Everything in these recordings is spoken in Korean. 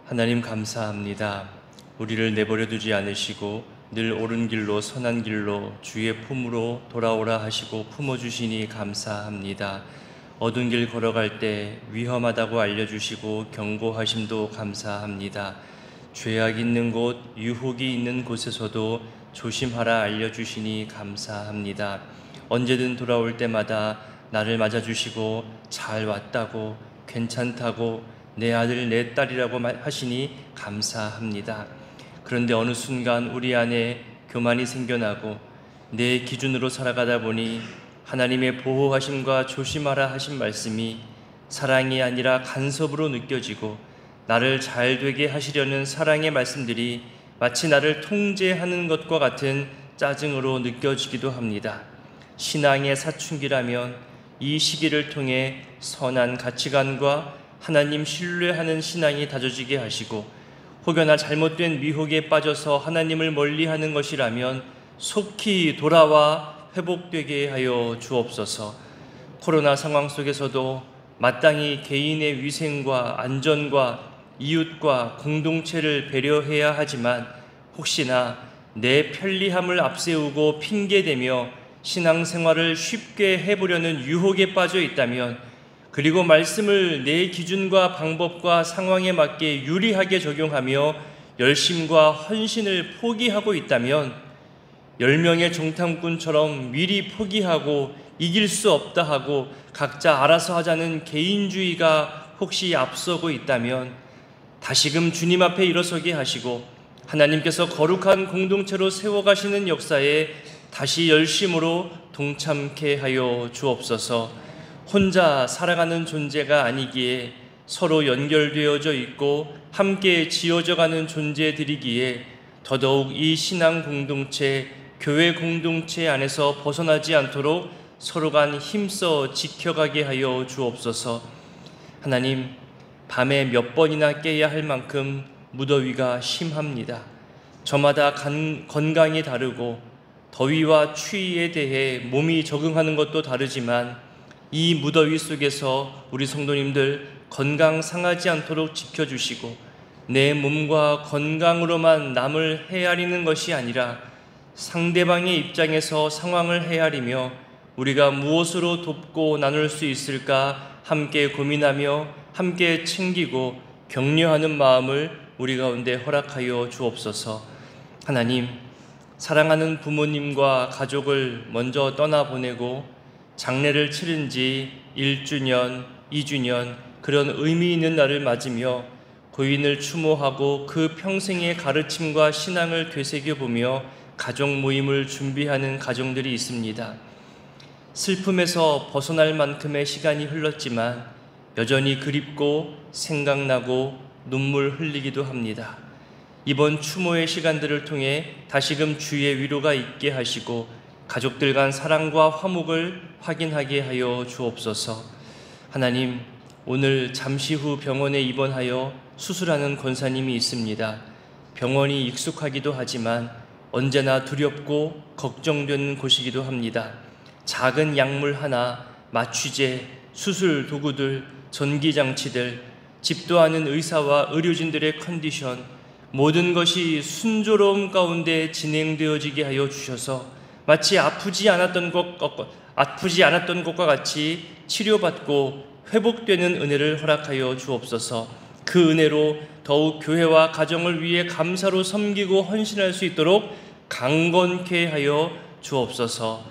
하나님 감사합니다. 우리를 내버려 두지 않으시고 늘 옳은 길로 선한 길로 주의 품으로 돌아오라 하시고 품어주시니 감사합니다. 어두운 길 걸어갈 때 위험하다고 알려주시고 경고하심도 감사합니다. 죄악 있는 곳, 유혹이 있는 곳에서도 조심하라 알려주시니 감사합니다. 언제든 돌아올 때마다 나를 맞아주시고 잘 왔다고, 괜찮다고, 내 아들 내 딸이라고 하시니 감사합니다. 그런데 어느 순간 우리 안에 교만이 생겨나고 내 기준으로 살아가다 보니 하나님의 보호하심과 조심하라 하신 말씀이 사랑이 아니라 간섭으로 느껴지고 나를 잘되게 하시려는 사랑의 말씀들이 마치 나를 통제하는 것과 같은 짜증으로 느껴지기도 합니다. 신앙의 사춘기라면 이 시기를 통해 선한 가치관과 하나님 신뢰하는 신앙이 다져지게 하시고 혹여나 잘못된 미혹에 빠져서 하나님을 멀리하는 것이라면 속히 돌아와 회복되게 하여 주옵소서. 코로나 상황 속에서도 마땅히 개인의 위생과 안전과 이웃과 공동체를 배려해야 하지만 혹시나 내 편리함을 앞세우고 핑계대며 신앙생활을 쉽게 해보려는 유혹에 빠져 있다면, 그리고 말씀을 내 기준과 방법과 상황에 맞게 유리하게 적용하며 열심과 헌신을 포기하고 있다면 10명의 정탐꾼처럼 미리 포기하고 이길 수 없다 하고 각자 알아서 하자는 개인주의가 혹시 앞서고 있다면 다시금 주님 앞에 일어서게 하시고 하나님께서 거룩한 공동체로 세워가시는 역사에 다시 열심으로 동참케 하여 주옵소서. 혼자 살아가는 존재가 아니기에 서로 연결되어져 있고 함께 지어져가는 존재들이기에 더더욱 이 신앙 공동체, 교회 공동체 안에서 벗어나지 않도록 서로 간 힘써 지켜가게 하여 주옵소서. 하나님, 밤에 몇 번이나 깨야 할 만큼 무더위가 심합니다. 저마다 건강이 다르고 더위와 추위에 대해 몸이 적응하는 것도 다르지만 이 무더위 속에서 우리 성도님들 건강 상하지 않도록 지켜주시고 내 몸과 건강으로만 남을 헤아리는 것이 아니라 상대방의 입장에서 상황을 헤아리며 우리가 무엇으로 돕고 나눌 수 있을까 함께 고민하며 함께 챙기고 격려하는 마음을 우리 가운데 허락하여 주옵소서. 하나님, 사랑하는 부모님과 가족을 먼저 떠나보내고 장례를 치른 지 1주년, 2주년 그런 의미 있는 날을 맞으며 고인을 추모하고 그 평생의 가르침과 신앙을 되새겨보며 가족 모임을 준비하는 가정들이 있습니다. 슬픔에서 벗어날 만큼의 시간이 흘렀지만 여전히 그립고 생각나고 눈물 흘리기도 합니다. 이번 추모의 시간들을 통해 다시금 주의 위로가 있게 하시고 가족들 간 사랑과 화목을 확인하게 하여 주옵소서. 하나님, 오늘 잠시 후 병원에 입원하여 수술하는 권사님이 있습니다. 병원이 익숙하기도 하지만 언제나 두렵고 걱정되는 곳이기도 합니다. 작은 약물 하나, 마취제, 수술 도구들, 전기장치들, 집도 않은 의사와 의료진들의 컨디션, 모든 것이 순조로움 가운데 진행되어지게 하여 주셔서 마치 아프지 않았던 것과 같이 치료받고 회복되는 은혜를 허락하여 주옵소서. 그 은혜로 더욱 교회와 가정을 위해 감사로 섬기고 헌신할 수 있도록 강건케 하여 주옵소서.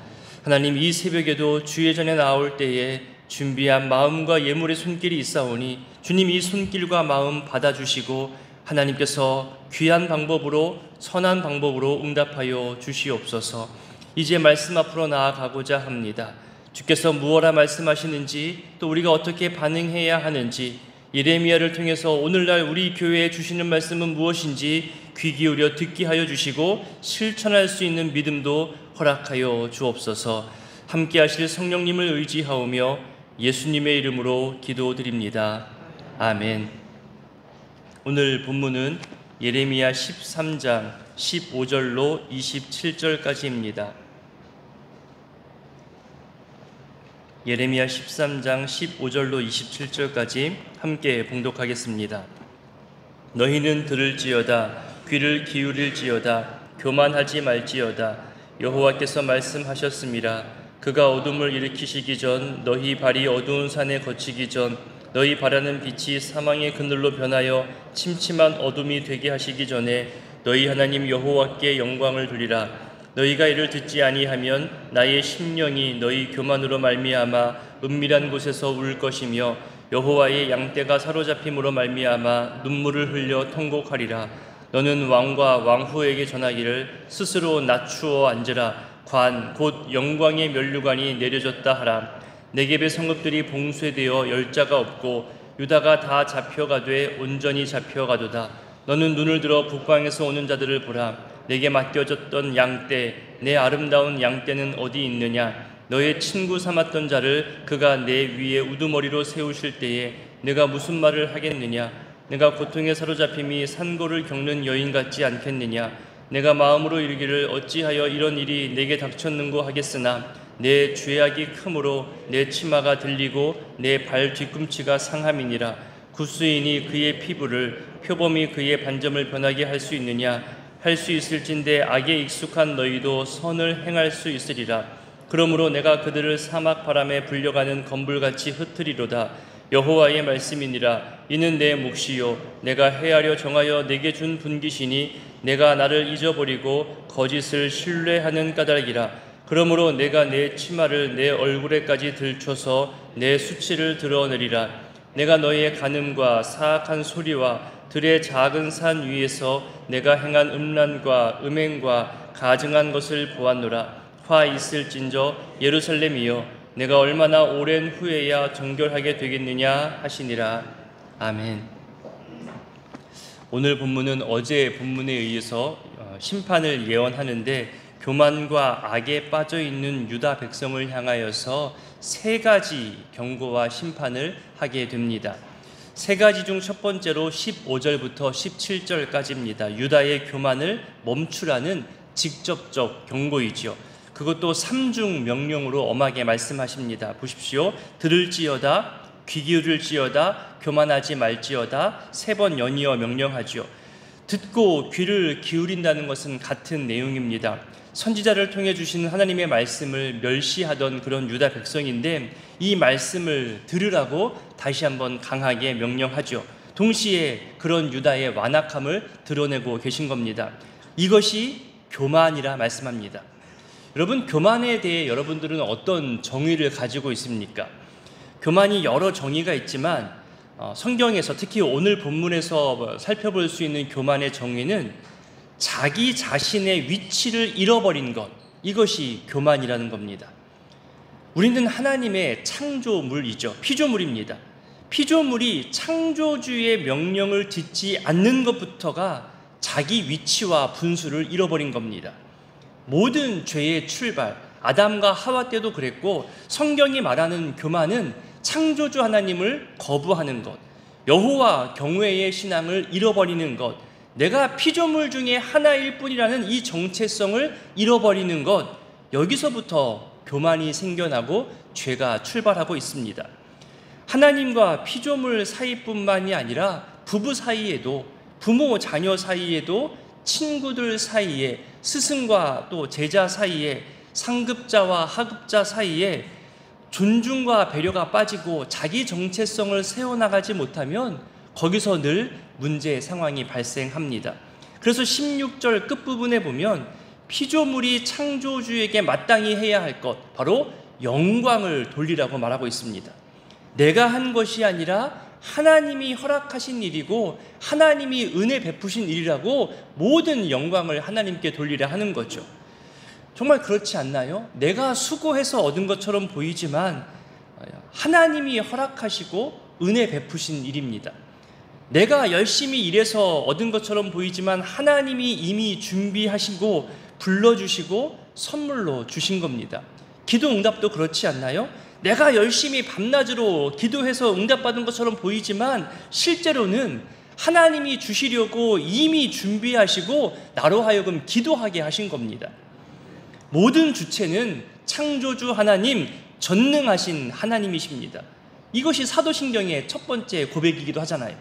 하나님, 이 새벽에도 주의 전에 나올 때에 준비한 마음과 예물의 손길이 있사오니 주님, 이 손길과 마음 받아주시고 하나님께서 귀한 방법으로 선한 방법으로 응답하여 주시옵소서. 이제 말씀 앞으로 나아가고자 합니다. 주께서 무엇라 말씀하시는지 또 우리가 어떻게 반응해야 하는지 예레미야를 통해서 오늘날 우리 교회에 주시는 말씀은 무엇인지 귀 기울여 듣게 하여 주시고 실천할 수 있는 믿음도 허락하여 주옵소서. 함께 하실 성령님을 의지하오며 예수님의 이름으로 기도드립니다. 아멘. 오늘 본문은 예레미야 13장 15절로 27절까지입니다. 예레미야 13장 15절로 27절까지 함께 봉독하겠습니다. 너희는 들을지어다. 귀를 기울일지어다. 교만하지 말지어다. 여호와께서 말씀하셨음이라. 그가 어둠을 일으키시기 전, 너희 발이 어두운 산에 거치기 전, 너희 바라는 빛이 사망의 그늘로 변하여 침침한 어둠이 되게 하시기 전에 너희 하나님 여호와께 영광을 돌리라. 너희가 이를 듣지 아니하면 나의 심령이 너희 교만으로 말미암아 은밀한 곳에서 울 것이며 여호와의 양떼가 사로잡힘으로 말미암아 눈물을 흘려 통곡하리라. 너는 왕과 왕후에게 전하기를 스스로 낮추어 앉으라. 관 곧 영광의 면류관이 내려졌다 하라. 네겝의 성읍들이 봉쇄되어 열자가 없고 유다가 다 잡혀가되 온전히 잡혀가도다. 너는 눈을 들어 북방에서 오는 자들을 보라. 내게 맡겨졌던 양떼, 내 아름다운 양떼는 어디 있느냐? 너의 친구 삼았던 자를 그가 내 위에 우두머리로 세우실 때에 내가 무슨 말을 하겠느냐? 내가 고통에 사로잡힘이 산고를 겪는 여인 같지 않겠느냐? 내가 마음으로 이르기를 어찌하여 이런 일이 내게 닥쳤는고 하겠으나 내 죄악이 크므로 내 치마가 들리고 내 발 뒤꿈치가 상함이니라. 구스인이 그의 피부를 표범이 그의 반점을 변하게 할 수 있느냐? 할 수 있을진데 악에 익숙한 너희도 선을 행할 수 있으리라. 그러므로 내가 그들을 사막 바람에 불려가는 건불같이 흩으리로다. 여호와의 말씀이니라. 이는 내 몫이요 내가 헤아려 정하여 내게 준 분깃이니 내가 나를 잊어버리고 거짓을 신뢰하는 까닭이라. 그러므로 내가 내 치마를 내 얼굴에까지 들춰서 내 수치를 드러내리라. 내가 너희의 간음과 사악한 소리와 들의 작은 산 위에서 내가 행한 음란과 음행과 가증한 것을 보았노라. 화 있을진저 예루살렘이여 내가 얼마나 오랜 후에야 정결하게 되겠느냐 하시니라. 아멘. 오늘 본문은 어제 본문에 의해서 심판을 예언하는데 교만과 악에 빠져있는 유다 백성을 향하여서 세 가지 경고와 심판을 하게 됩니다. 세 가지 중 첫 번째로 15절부터 17절까지입니다. 유다의 교만을 멈추라는 직접적 경고이지요. 그것도 삼중 명령으로 엄하게 말씀하십니다. 보십시오. 들을지어다, 귀 기울일지어다, 교만하지 말지어다, 세 번 연이어 명령하지요. 듣고 귀를 기울인다는 것은 같은 내용입니다. 선지자를 통해 주시는 하나님의 말씀을 멸시하던 그런 유다 백성인데 이 말씀을 들으라고 다시 한번 강하게 명령하죠. 동시에 그런 유다의 완악함을 드러내고 계신 겁니다. 이것이 교만이라 말씀합니다. 여러분, 교만에 대해 여러분들은 어떤 정의를 가지고 있습니까? 교만이 여러 정의가 있지만 성경에서 특히 오늘 본문에서 살펴볼 수 있는 교만의 정의는 자기 자신의 위치를 잃어버린 것, 이것이 교만이라는 겁니다. 우리는 하나님의 창조물이죠. 피조물입니다. 피조물이 창조주의 명령을 듣지 않는 것부터가 자기 위치와 분수를 잃어버린 겁니다. 모든 죄의 출발, 아담과 하와 때도 그랬고 성경이 말하는 교만은 창조주 하나님을 거부하는 것, 여호와 경외의 신앙을 잃어버리는 것, 내가 피조물 중에 하나일 뿐이라는 이 정체성을 잃어버리는 것, 여기서부터 교만이 생겨나고 죄가 출발하고 있습니다. 하나님과 피조물 사이뿐만이 아니라 부부 사이에도, 부모 자녀 사이에도, 친구들 사이에, 스승과 또 제자 사이에, 상급자와 하급자 사이에 존중과 배려가 빠지고 자기 정체성을 세워나가지 못하면 거기서 늘 문제의 상황이 발생합니다. 그래서 16절 끝부분에 보면 피조물이 창조주에게 마땅히 해야 할 것, 바로 영광을 돌리라고 말하고 있습니다. 내가 한 것이 아니라 하나님이 허락하신 일이고 하나님이 은혜 베푸신 일이라고 모든 영광을 하나님께 돌리려 하는 거죠. 정말 그렇지 않나요? 내가 수고해서 얻은 것처럼 보이지만 하나님이 허락하시고 은혜 베푸신 일입니다. 내가 열심히 일해서 얻은 것처럼 보이지만 하나님이 이미 준비하시고 불러주시고 선물로 주신 겁니다. 기도 응답도 그렇지 않나요? 내가 열심히 밤낮으로 기도해서 응답받은 것처럼 보이지만 실제로는 하나님이 주시려고 이미 준비하시고 나로 하여금 기도하게 하신 겁니다. 모든 주체는 창조주 하나님, 전능하신 하나님이십니다. 이것이 사도신경의 첫 번째 고백이기도 하잖아요.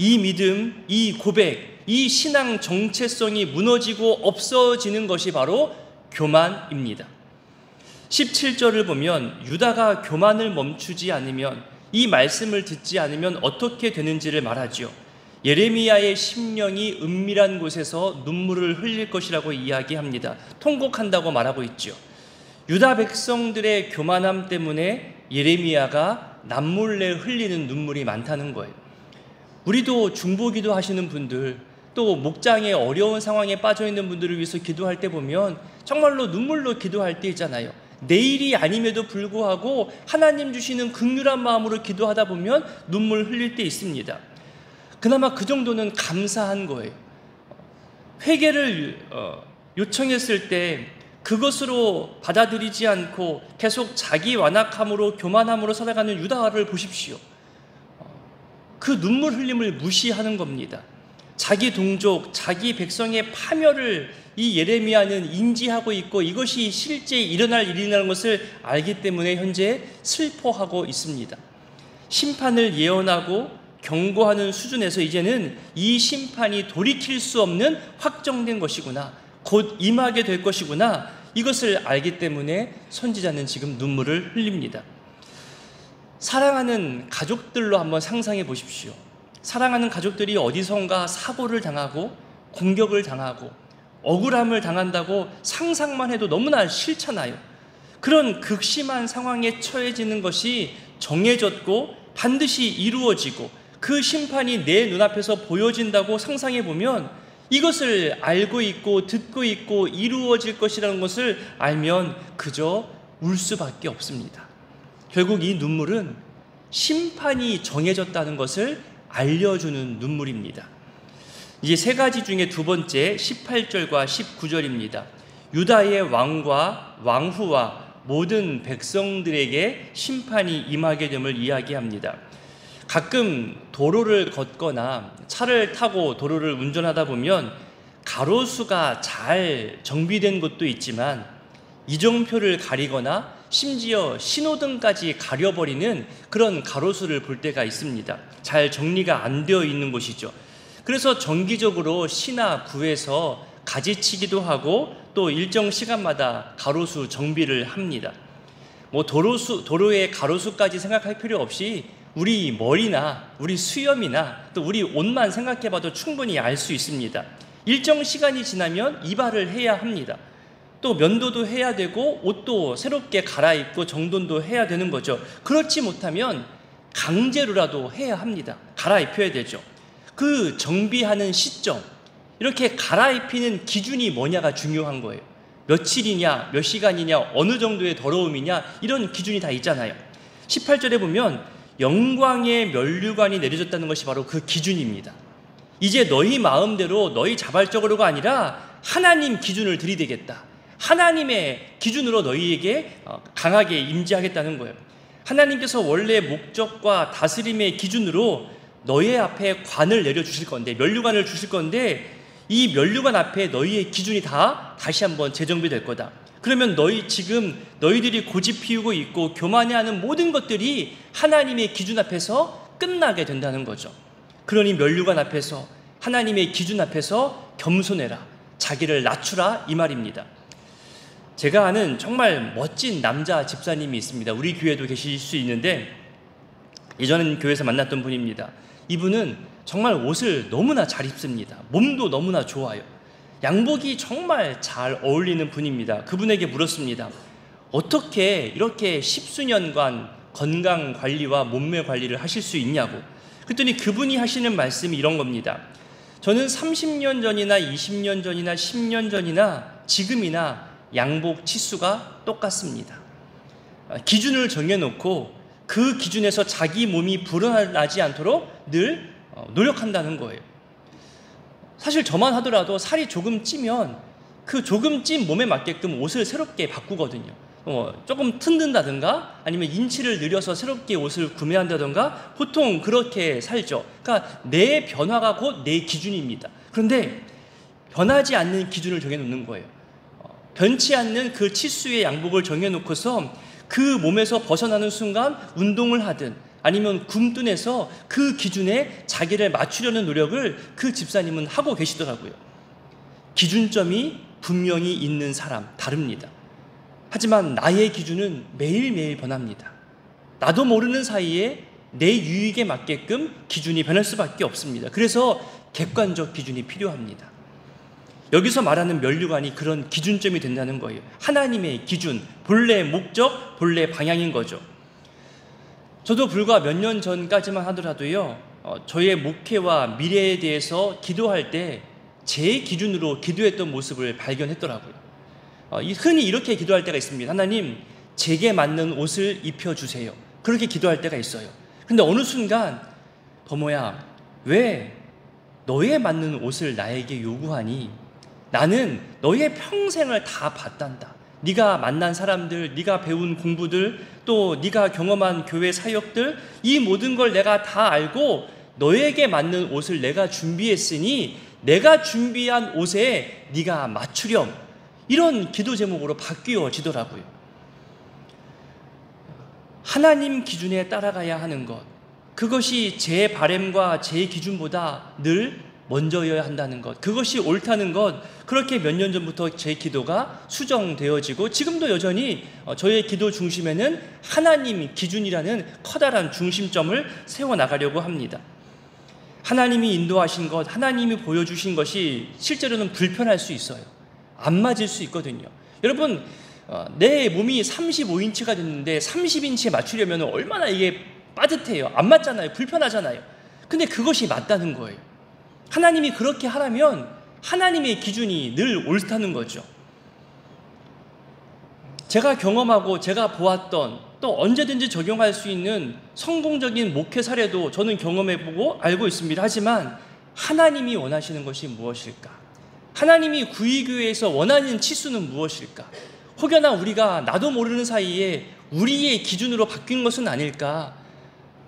이 믿음, 이 고백, 이 신앙 정체성이 무너지고 없어지는 것이 바로 교만입니다. 17절을 보면 유다가 교만을 멈추지 않으면, 이 말씀을 듣지 않으면 어떻게 되는지를 말하죠. 예레미야의 심령이 은밀한 곳에서 눈물을 흘릴 것이라고 이야기합니다. 통곡한다고 말하고 있죠. 유다 백성들의 교만함 때문에 예레미야가 남몰래 흘리는 눈물이 많다는 거예요. 우리도 중보기도 하시는 분들, 또 목장의 어려운 상황에 빠져 있는 분들을 위해서 기도할 때 보면 정말로 눈물로 기도할 때 있잖아요. 내일이 아님에도 불구하고 하나님 주시는 긍휼한 마음으로 기도하다 보면 눈물 흘릴 때 있습니다. 그나마 그 정도는 감사한 거예요. 회개를 요청했을 때 그것으로 받아들이지 않고 계속 자기 완악함으로 교만함으로 살아가는 유다를 보십시오. 그 눈물 흘림을 무시하는 겁니다. 자기 동족, 자기 백성의 파멸을 이 예레미야는 인지하고 있고 이것이 실제 일어날 일이라는 것을 알기 때문에 현재 슬퍼하고 있습니다. 심판을 예언하고 경고하는 수준에서 이제는 이 심판이 돌이킬 수 없는 확정된 것이구나, 곧 임하게 될 것이구나, 이것을 알기 때문에 선지자는 지금 눈물을 흘립니다. 사랑하는 가족들로 한번 상상해 보십시오. 사랑하는 가족들이 어디선가 사고를 당하고 공격을 당하고 억울함을 당한다고 상상만 해도 너무나 싫잖아요. 그런 극심한 상황에 처해지는 것이 정해졌고 반드시 이루어지고 그 심판이 내 눈앞에서 보여진다고 상상해 보면, 이것을 알고 있고 듣고 있고 이루어질 것이라는 것을 알면 그저 울 수밖에 없습니다. 결국 이 눈물은 심판이 정해졌다는 것을 알려주는 눈물입니다. 이제 세 가지 중에 두 번째 18절과 19절입니다. 유다의 왕과 왕후와 모든 백성들에게 심판이 임하게 됨을 이야기합니다. 가끔 도로를 걷거나 차를 타고 도로를 운전하다 보면 가로수가 잘 정비된 곳도 있지만 이정표를 가리거나 심지어 신호등까지 가려버리는 그런 가로수를 볼 때가 있습니다. 잘 정리가 안 되어 있는 곳이죠. 그래서 정기적으로 시나 구에서 가지치기도 하고 또 일정 시간마다 가로수 정비를 합니다. 도로의 가로수까지 생각할 필요 없이 우리 머리나 우리 수염이나 또 우리 옷만 생각해봐도 충분히 알 수 있습니다. 일정 시간이 지나면 이발을 해야 합니다. 또 면도도 해야 되고 옷도 새롭게 갈아입고 정돈도 해야 되는 거죠. 그렇지 못하면 강제로라도 해야 합니다. 갈아입혀야 되죠. 그 정비하는 시점, 이렇게 갈아입히는 기준이 뭐냐가 중요한 거예요. 며칠이냐, 몇 시간이냐, 어느 정도의 더러움이냐, 이런 기준이 다 있잖아요. 18절에 보면 영광의 면류관이 내려졌다는 것이 바로 그 기준입니다. 이제 너희 마음대로 너희 자발적으로가 아니라 하나님 기준을 들이대겠다. 하나님의 기준으로 너희에게 강하게 임재하겠다는 거예요. 하나님께서 원래 목적과 다스림의 기준으로 너희 앞에 관을 내려주실 건데, 면류관을 주실 건데, 이 면류관 앞에 너희의 기준이 다 다시 한번 재정비될 거다. 그러면 너희들이 고집 피우고 있고 교만해하는 모든 것들이 하나님의 기준 앞에서 끝나게 된다는 거죠. 그러니 면류관 앞에서, 하나님의 기준 앞에서 겸손해라, 자기를 낮추라, 이 말입니다. 제가 아는 정말 멋진 남자 집사님이 있습니다. 우리 교회도 계실 수 있는데 예전 교회에서 만났던 분입니다. 이분은 정말 옷을 너무나 잘 입습니다. 몸도 너무나 좋아요. 양복이 정말 잘 어울리는 분입니다. 그분에게 물었습니다. 어떻게 이렇게 10수년간 건강 관리와 몸매 관리를 하실 수 있냐고. 그랬더니 그분이 하시는 말씀이 이런 겁니다. 저는 30년 전이나 20년 전이나 10년 전이나 지금이나 양복 치수가 똑같습니다. 기준을 정해놓고 그 기준에서 자기 몸이 불어나지 않도록 늘 노력한다는 거예요. 사실 저만 하더라도 살이 조금 찌면 그 조금 찐 몸에 맞게끔 옷을 새롭게 바꾸거든요. 조금 튼든다든가 아니면 인치를 늘려서 새롭게 옷을 구매한다든가 보통 그렇게 살죠. 그러니까 내 변화가 곧 내 기준입니다. 그런데 변하지 않는 기준을 정해놓는 거예요. 변치 않는 그 치수의 양복을 정해놓고서 그 몸에서 벗어나는 순간 운동을 하든 아니면 굼뜬에서 그 기준에 자기를 맞추려는 노력을 그 집사님은 하고 계시더라고요. 기준점이 분명히 있는 사람, 다릅니다. 하지만 나의 기준은 매일매일 변합니다. 나도 모르는 사이에 내 유익에 맞게끔 기준이 변할 수밖에 없습니다. 그래서 객관적 기준이 필요합니다. 여기서 말하는 면류관이 그런 기준점이 된다는 거예요. 하나님의 기준, 본래 목적, 본래 방향인 거죠. 저도 불과 몇 년 전까지만 하더라도요, 저의 목회와 미래에 대해서 기도할 때 제 기준으로 기도했던 모습을 발견했더라고요. 흔히 이렇게 기도할 때가 있습니다. 하나님, 제게 맞는 옷을 입혀주세요. 그렇게 기도할 때가 있어요. 근데 어느 순간 더모야, 왜 너에 맞는 옷을 나에게 요구하니? 나는 너의 평생을 다 봤단다. 네가 만난 사람들, 네가 배운 공부들, 또 네가 경험한 교회 사역들, 이 모든 걸 내가 다 알고 너에게 맞는 옷을 내가 준비했으니 내가 준비한 옷에 네가 맞추렴. 이런 기도 제목으로 바뀌어지더라고요. 하나님 기준에 따라가야 하는 것, 그것이 제 바램과 제 기준보다 늘 먼저여야 한다는 것, 그것이 옳다는 것, 그렇게 몇 년 전부터 제 기도가 수정되어지고 지금도 여전히 저의 기도 중심에는 하나님 기준이라는 커다란 중심점을 세워나가려고 합니다. 하나님이 인도하신 것, 하나님이 보여주신 것이 실제로는 불편할 수 있어요. 안 맞을 수 있거든요. 여러분, 내 몸이 35인치가 됐는데 30인치에 맞추려면 얼마나 이게 빠듯해요. 안 맞잖아요. 불편하잖아요. 근데 그것이 맞다는 거예요. 하나님이 그렇게 하라면 하나님의 기준이 늘 옳다는 거죠. 제가 경험하고 제가 보았던, 또 언제든지 적용할 수 있는 성공적인 목회 사례도 저는 경험해보고 알고 있습니다. 하지만 하나님이 원하시는 것이 무엇일까? 하나님이 구의교회에서 원하는 치수는 무엇일까? 혹여나 우리가 나도 모르는 사이에 우리의 기준으로 바뀐 것은 아닐까?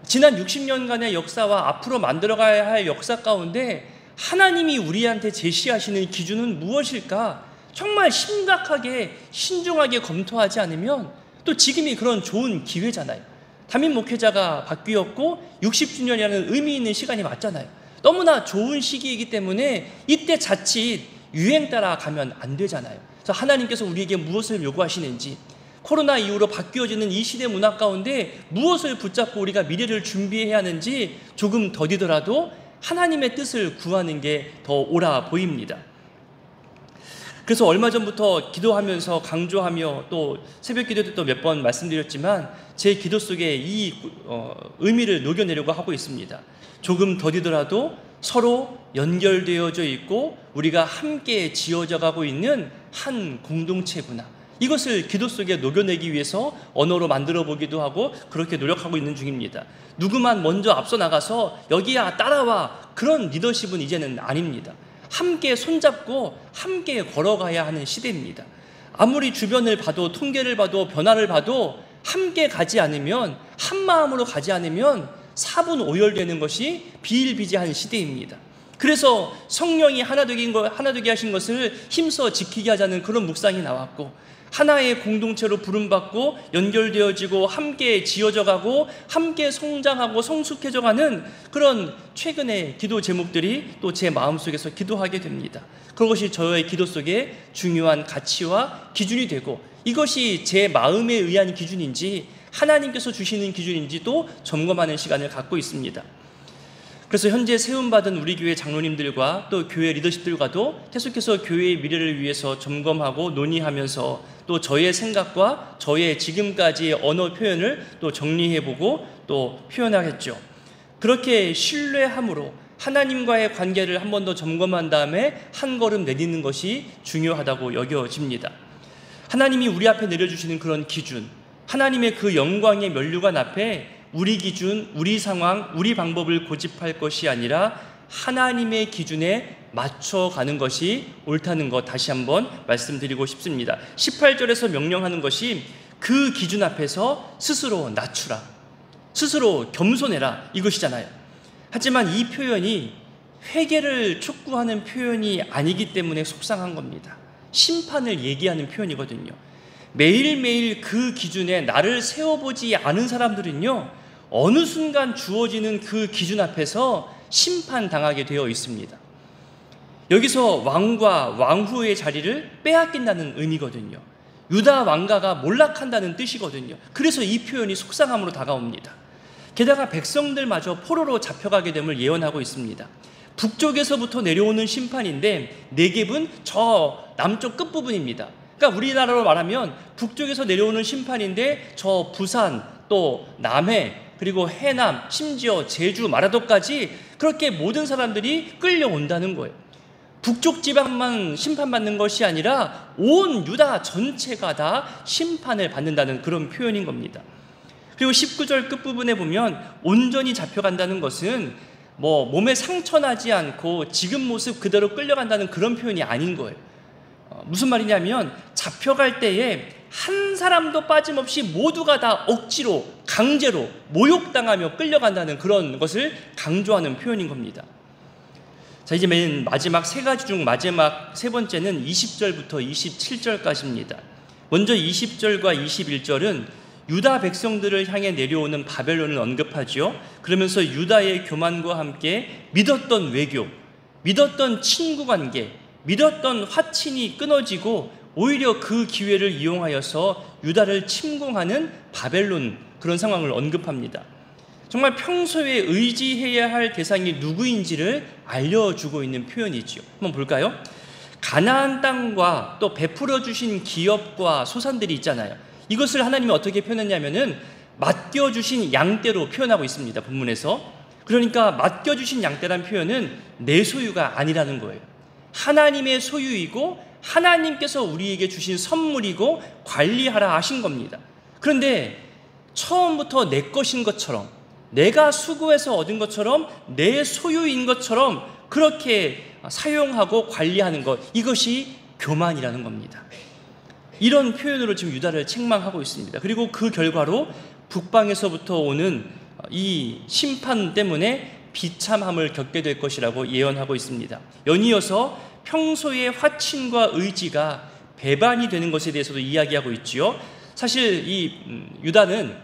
지난 60년간의 역사와 앞으로 만들어가야 할 역사 가운데 하나님이 우리한테 제시하시는 기준은 무엇일까? 정말 심각하게 신중하게 검토하지 않으면 또 지금이 그런 좋은 기회잖아요. 담임 목회자가 바뀌었고 60주년이라는 의미 있는 시간이 맞잖아요. 너무나 좋은 시기이기 때문에 이때 자칫 유행 따라 가면 안 되잖아요. 그래서 하나님께서 우리에게 무엇을 요구하시는지, 코로나 이후로 바뀌어지는 이 시대 문화 가운데 무엇을 붙잡고 우리가 미래를 준비해야 하는지 조금 더디더라도 하나님의 뜻을 구하는 게 더 옳아 보입니다. 그래서 얼마 전부터 기도하면서 강조하며 또 새벽 기도 때 또 몇 번 말씀드렸지만 제 기도 속에 이 의미를 녹여내려고 하고 있습니다. 조금 더디더라도 서로 연결되어져 있고 우리가 함께 지어져 가고 있는 한 공동체구나. 이것을 기도 속에 녹여내기 위해서 언어로 만들어 보기도 하고 그렇게 노력하고 있는 중입니다. 누구만 먼저 앞서 나가서 여기야 따라와, 그런 리더십은 이제는 아닙니다. 함께 손잡고 함께 걸어가야 하는 시대입니다. 아무리 주변을 봐도 통계를 봐도 변화를 봐도 함께 가지 않으면, 한 마음으로 가지 않으면 사분오열되는 것이 비일비재한 시대입니다. 그래서 성령이 하나 되게 하신 것을 힘써 지키게 하자는 그런 묵상이 나왔고, 하나의 공동체로 부름받고 연결되어지고 함께 지어져가고 함께 성장하고 성숙해져가는 그런 최근의 기도 제목들이 또 제 마음속에서 기도하게 됩니다. 그것이 저의 기도 속에 중요한 가치와 기준이 되고, 이것이 제 마음에 의한 기준인지 하나님께서 주시는 기준인지도 점검하는 시간을 갖고 있습니다. 그래서 현재 세움받은 우리 교회 장로님들과 또 교회 리더십들과도 계속해서 교회의 미래를 위해서 점검하고 논의하면서 또 저의 생각과 저의 지금까지의 언어 표현을 또 정리해보고 또 표현하겠죠. 그렇게 신뢰함으로 하나님과의 관계를 한 번 더 점검한 다음에 한 걸음 내딛는 것이 중요하다고 여겨집니다. 하나님이 우리 앞에 내려주시는 그런 기준, 하나님의 그 영광의 면류관 앞에 우리 기준, 우리 상황, 우리 방법을 고집할 것이 아니라 하나님의 기준에 맞춰가는 것이 옳다는 것 다시 한번 말씀드리고 싶습니다. 18절에서 명령하는 것이 그 기준 앞에서 스스로 낮추라, 스스로 겸손해라, 이것이잖아요. 하지만 이 표현이 회개를 촉구하는 표현이 아니기 때문에 속상한 겁니다. 심판을 얘기하는 표현이거든요. 매일매일 그 기준에 나를 세워보지 않은 사람들은요, 어느 순간 주어지는 그 기준 앞에서 심판당하게 되어 있습니다. 여기서 왕과 왕후의 자리를 빼앗긴다는 의미거든요. 유다 왕가가 몰락한다는 뜻이거든요. 그래서 이 표현이 속상함으로 다가옵니다. 게다가 백성들마저 포로로 잡혀가게 됨을 예언하고 있습니다. 북쪽에서부터 내려오는 심판인데 네겝은 저 남쪽 끝부분입니다. 그러니까 우리나라로 말하면 북쪽에서 내려오는 심판인데 저 부산, 또 남해, 그리고 해남, 심지어 제주, 마라도까지 그렇게 모든 사람들이 끌려온다는 거예요. 북쪽 지방만 심판받는 것이 아니라 온 유다 전체가 다 심판을 받는다는 그런 표현인 겁니다. 그리고 19절 끝부분에 보면 온전히 잡혀간다는 것은 몸에 상처 나지 않고 지금 모습 그대로 끌려간다는 그런 표현이 아닌 거예요. 무슨 말이냐면 잡혀갈 때에 한 사람도 빠짐없이 모두가 다 억지로 강제로 모욕당하며 끌려간다는 그런 것을 강조하는 표현인 겁니다. 자, 이제 맨 마지막 세 가지 중 마지막 세 번째는 20절부터 27절까지입니다. 먼저 20절과 21절은 유다 백성들을 향해 내려오는 바벨론을 언급하지요. 그러면서 유다의 교만과 함께 믿었던 외교, 믿었던 친구 관계, 믿었던 화친이 끊어지고 오히려 그 기회를 이용하여서 유다를 침공하는 바벨론, 그런 상황을 언급합니다. 정말 평소에 의지해야 할 대상이 누구인지를 알려주고 있는 표현이죠. 한번 볼까요? 가나안 땅과 또 베풀어 주신 기업과 소산들이 있잖아요. 이것을 하나님이 어떻게 표현했냐면은 맡겨주신 양떼로 표현하고 있습니다. 본문에서. 그러니까 맡겨주신 양떼란 표현은 내 소유가 아니라는 거예요. 하나님의 소유이고 하나님께서 우리에게 주신 선물이고 관리하라 하신 겁니다. 그런데 처음부터 내 것인 것처럼, 내가 수고해서 얻은 것처럼, 내 소유인 것처럼 그렇게 사용하고 관리하는 것, 이것이 교만이라는 겁니다. 이런 표현으로 지금 유다를 책망하고 있습니다. 그리고 그 결과로 북방에서부터 오는 이 심판 때문에 비참함을 겪게 될 것이라고 예언하고 있습니다. 연이어서 평소의 화친과 의지가 배반이 되는 것에 대해서도 이야기하고 있지요. 사실 이 유다는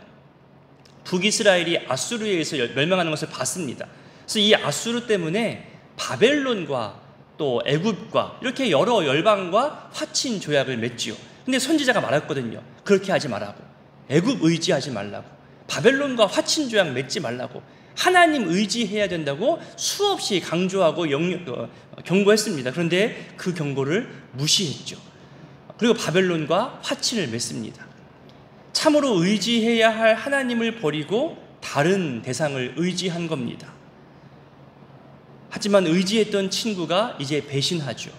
북이스라엘이 아수르에 의해서 멸망하는 것을 봤습니다. 그래서 이 아수르 때문에 바벨론과 또 애굽과 이렇게 여러 열방과 화친 조약을 맺지요. 근데 선지자가 말했거든요. 그렇게 하지 말라고. 애굽 의지하지 말라고. 바벨론과 화친 조약 맺지 말라고. 하나님 의지해야 된다고 수없이 강조하고 경고했습니다. 그런데 그 경고를 무시했죠. 그리고 바벨론과 화친을 맺습니다. 참으로 의지해야 할 하나님을 버리고 다른 대상을 의지한 겁니다. 하지만 의지했던 친구가 이제 배신하죠.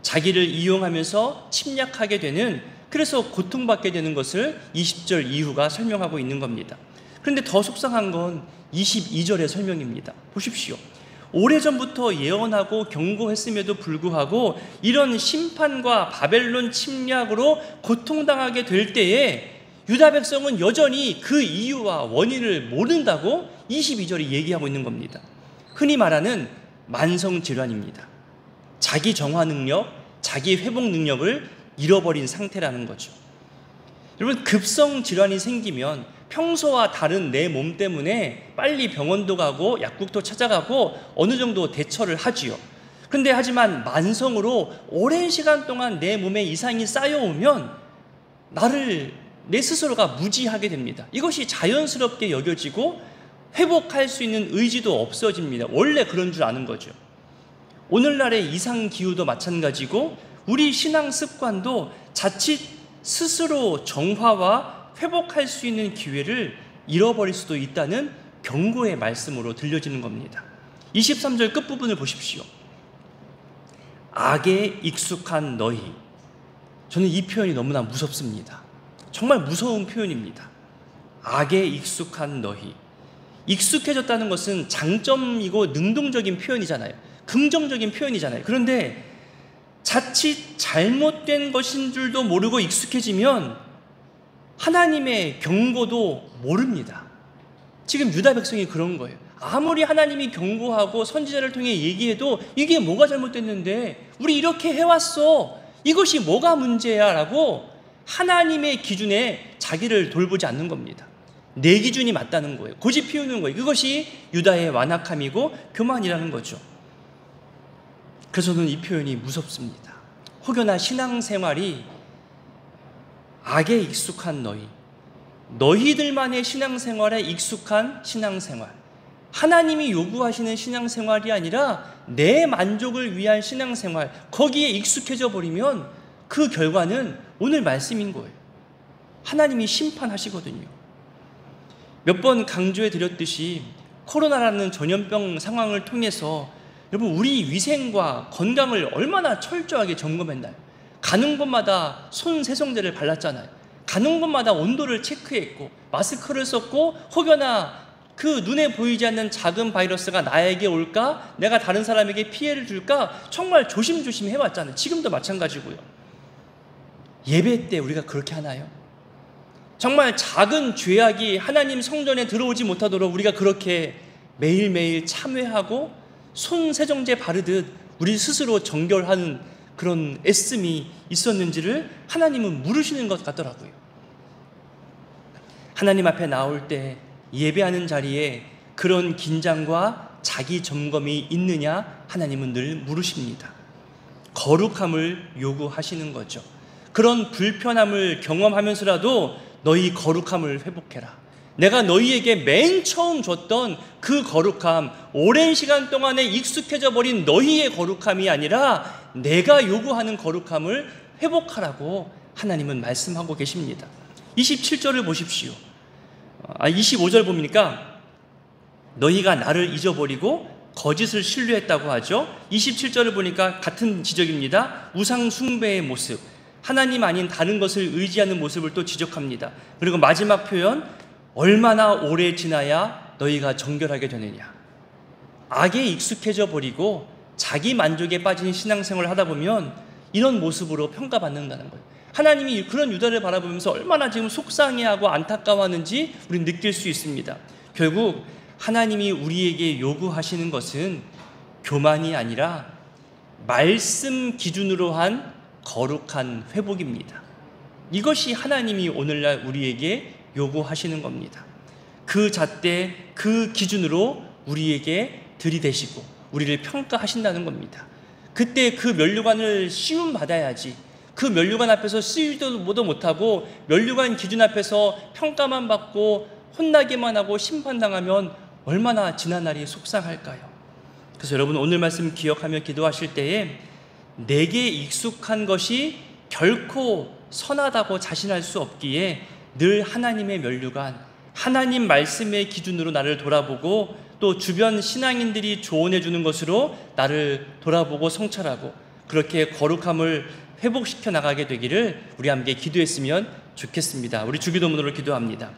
자기를 이용하면서 침략하게 되는, 그래서 고통받게 되는 것을 20절 이후가 설명하고 있는 겁니다. 그런데 더 속상한 건 22절의 설명입니다. 보십시오. 오래전부터 예언하고 경고했음에도 불구하고 이런 심판과 바벨론 침략으로 고통당하게 될 때에 유다 백성은 여전히 그 이유와 원인을 모른다고 22절이 얘기하고 있는 겁니다. 흔히 말하는 만성질환입니다. 자기 정화 능력, 자기 회복 능력을 잃어버린 상태라는 거죠. 여러분, 급성 질환이 생기면 평소와 다른 내 몸 때문에 빨리 병원도 가고 약국도 찾아가고 어느 정도 대처를 하지요. 그런데 하지만 만성으로 오랜 시간 동안 내 몸에 이상이 쌓여오면 내 스스로가 무지하게 됩니다. 이것이 자연스럽게 여겨지고 회복할 수 있는 의지도 없어집니다. 원래 그런 줄 아는 거죠. 오늘날의 이상기후도 마찬가지고 우리 신앙 습관도 자칫 스스로 정화와 회복할 수 있는 기회를 잃어버릴 수도 있다는 경고의 말씀으로 들려지는 겁니다. 23절 끝부분을 보십시오. 악에 익숙한 너희. 저는 이 표현이 너무나 무섭습니다. 정말 무서운 표현입니다. 악에 익숙한 너희. 익숙해졌다는 것은 장점이고 능동적인 표현이잖아요. 긍정적인 표현이잖아요. 그런데 자칫 잘못된 것인 줄도 모르고 익숙해지면 하나님의 경고도 모릅니다. 지금 유다 백성이 그런 거예요. 아무리 하나님이 경고하고 선지자를 통해 얘기해도 이게 뭐가 잘못됐는데 우리 이렇게 해왔어, 이것이 뭐가 문제야 라고 하나님의 기준에 자기를 돌보지 않는 겁니다. 내 기준이 맞다는 거예요. 고집 피우는 거예요. 그것이 유다의 완악함이고 교만이라는 거죠. 그래서 저는 이 표현이 무섭습니다. 혹여나 신앙생활이 악에 익숙한 너희들만의 신앙생활에 익숙한 신앙생활, 하나님이 요구하시는 신앙생활이 아니라 내 만족을 위한 신앙생활, 거기에 익숙해져 버리면 그 결과는 오늘 말씀인 거예요. 하나님이 심판하시거든요. 몇 번 강조해 드렸듯이 코로나라는 전염병 상황을 통해서 여러분, 우리 위생과 건강을 얼마나 철저하게 점검했나요? 가는 곳마다 손 세정제를 발랐잖아요. 가는 곳마다 온도를 체크했고 마스크를 썼고, 혹여나 그 눈에 보이지 않는 작은 바이러스가 나에게 올까? 내가 다른 사람에게 피해를 줄까? 정말 조심조심 해왔잖아요. 지금도 마찬가지고요. 예배 때 우리가 그렇게 하나요? 정말 작은 죄악이 하나님 성전에 들어오지 못하도록 우리가 그렇게 매일매일 참회하고 손 세정제 바르듯 우리 스스로 정결하는 그런 애씀이 있었는지를 하나님은 물으시는 것 같더라고요. 하나님 앞에 나올 때 예배하는 자리에 그런 긴장과 자기 점검이 있느냐, 하나님은 늘 물으십니다. 거룩함을 요구하시는 거죠. 그런 불편함을 경험하면서라도 너희 거룩함을 회복해라. 내가 너희에게 맨 처음 줬던 그 거룩함, 오랜 시간 동안에 익숙해져 버린 너희의 거룩함이 아니라 내가 요구하는 거룩함을 회복하라고 하나님은 말씀하고 계십니다. 27절을 보십시오. 25절 보니까 너희가 나를 잊어버리고 거짓을 신뢰했다고 하죠. 27절을 보니까 같은 지적입니다. 우상 숭배의 모습, 하나님 아닌 다른 것을 의지하는 모습을 또 지적합니다. 그리고 마지막 표현, 얼마나 오래 지나야 너희가 정결하게 되느냐. 악에 익숙해져 버리고 자기 만족에 빠진 신앙생활을 하다 보면 이런 모습으로 평가받는다는 거예요. 하나님이 그런 유다를 바라보면서 얼마나 지금 속상해하고 안타까워하는지 우리는 느낄 수 있습니다. 결국 하나님이 우리에게 요구하시는 것은 교만이 아니라 말씀 기준으로 한 거룩한 회복입니다. 이것이 하나님이 오늘날 우리에게 요구하시는 겁니다. 그 잣대, 그 기준으로 우리에게 들이대시고 우리를 평가하신다는 겁니다. 그때 그 면류관을 씌움받아야지, 그 면류관 앞에서 쓰지도 못하고 면류관 기준 앞에서 평가만 받고 혼나기만 하고 심판당하면 얼마나 지난 날이 속상할까요? 그래서 여러분, 오늘 말씀 기억하며 기도하실 때에 내게 익숙한 것이 결코 선하다고 자신할 수 없기에 늘 하나님의 면류관, 하나님 말씀의 기준으로 나를 돌아보고 또 주변 신앙인들이 조언해 주는 것으로 나를 돌아보고 성찰하고 그렇게 거룩함을 회복시켜 나가게 되기를 우리 함께 기도했으면 좋겠습니다. 우리 주기도문으로 기도합니다.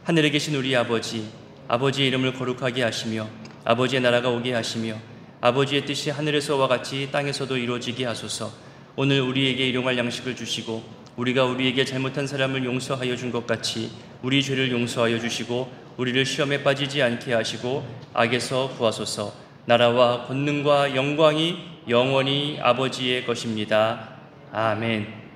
하늘에 계신 우리 아버지, 아버지의 이름을 거룩하게 하시며 아버지의 나라가 오게 하시며 아버지의 뜻이 하늘에서와 같이 땅에서도 이루어지게 하소서. 오늘 우리에게 일용할 양식을 주시고 우리가 우리에게 잘못한 사람을 용서하여 준 것 같이 우리 죄를 용서하여 주시고 우리를 시험에 빠지지 않게 하시고 악에서 구하소서. 나라와 권능과 영광이 영원히 아버지의 것입니다. 아멘.